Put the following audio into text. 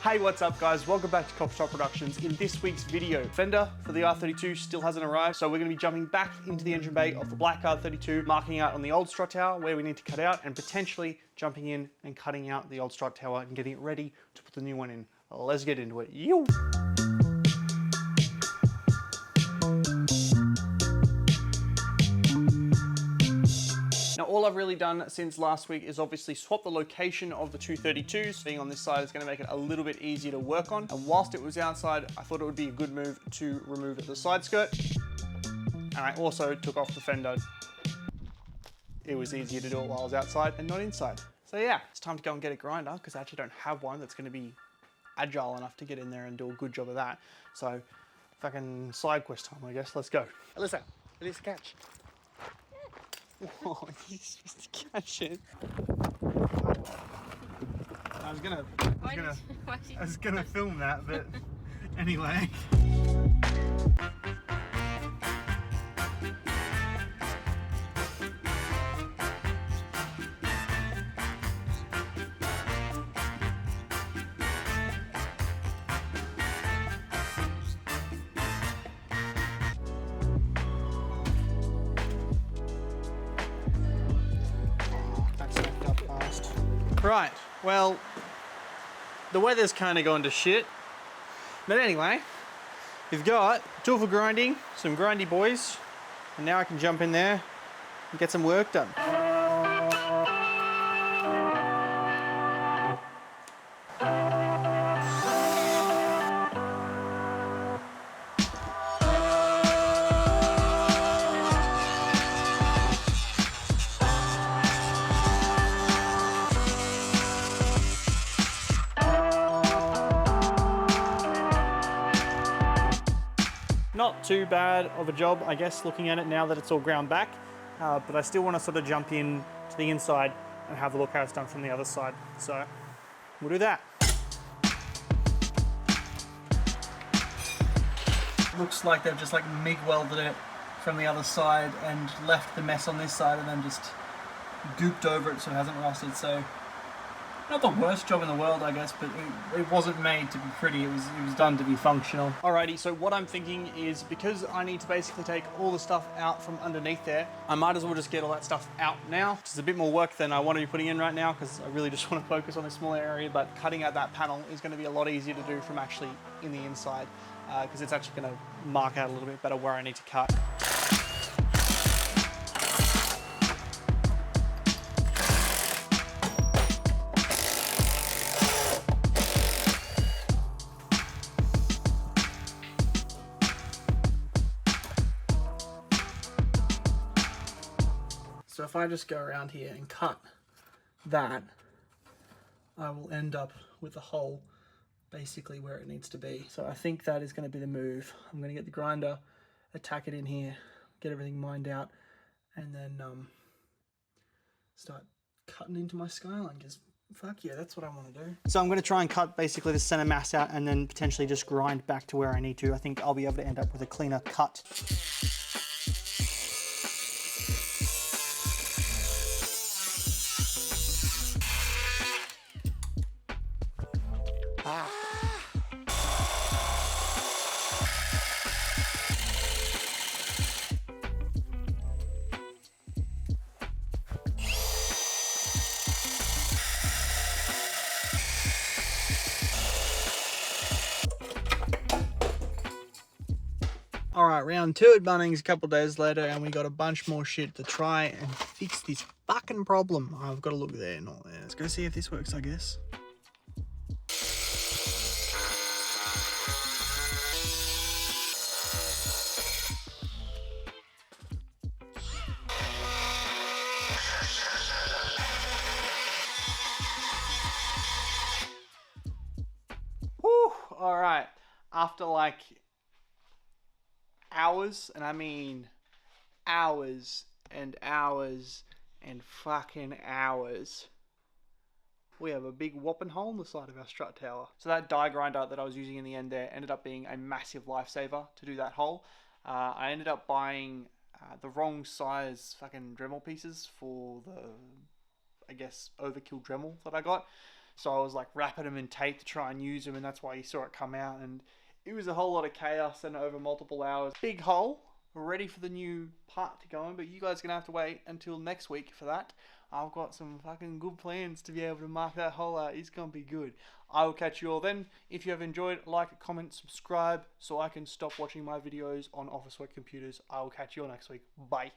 Hey, what's up guys? Welcome back to Coppershot Productions. In this week's video, fender for the R32 still hasn't arrived, so we're going to be jumping back into the engine bay of the black R32, marking out on the old strut tower where we need to cut out, and potentially jumping in and cutting out the old strut tower and getting it ready to put the new one in. Let's get into it. Yo! Now all I've really done since last week is obviously swap the location of the 232s. Being on this side is going to make it a little bit easier to work on. And whilst it was outside, I thought it would be a good move to remove the side skirt. And I also took off the fender. It was easier to do it while I was outside and not inside. So yeah, it's time to go and get a grinder because I actually don't have one that's going to be agile enough to get in there and do a good job of that. So fucking side quest time, I guess. Let's go. Alyssa, Alyssa, catch. Oh, he's supposed to catch it. I was gonna film that, but anyway. Right, well, the weather's kind of gone to shit. But anyway, we've got tool for grinding, some grindy boys, and now I can jump in there and get some work done. Not too bad of a job, I guess, looking at it now that it's all ground back, but I still want to sort of jump in to the inside and have a look how it's done from the other side. So we'll do that. Looks like they've just like MIG welded it from the other side and left the mess on this side and then just gooped over it so it hasn't rusted. So not the worst job in the world, I guess, but it wasn't made to be pretty, it was done to be functional. Alrighty, so what I'm thinking is because I need to basically take all the stuff out from underneath there, I might as well just get all that stuff out now. It's a bit more work than I want to be putting in right now because I really just want to focus on this small area, but cutting out that panel is going to be a lot easier to do from actually in the inside because it's actually going to mark out a little bit better where I need to cut. So if I just go around here and cut that, I will end up with a hole basically where it needs to be. So I think that is going to be the move. I'm going to get the grinder, attack it in here, get everything mined out, and then start cutting into my skyline because fuck yeah, that's what I want to do. So I'm going to try and cut basically the center mass out and then potentially just grind back to where I need to. I think I'll be able to end up with a cleaner cut. Alright, round two at Bunnings a couple days later, and we got a bunch more shit to try and fix this fucking problem. I've got to look there, not there. Let's go see if this works, I guess. Whew, alright. After like hours, and I mean hours and hours and fucking hours, we have a big whopping hole in the side of our strut tower. So that die grinder that I was using in the end there ended up being a massive lifesaver to do that hole. I ended up buying the wrong size fucking Dremel pieces for the, I guess, overkill Dremel that I got. So I was like wrapping them in tape to try and use them, and that's why you saw it come out. And it was a whole lot of chaos and over multiple hours. Big hole, ready for the new part to go in, but you guys are going to have to wait until next week for that. I've got some fucking good plans to be able to mark that hole out. It's going to be good. I will catch you all then. If you have enjoyed, like, comment, subscribe so I can stop watching my videos on office work computers. I will catch you all next week. Bye.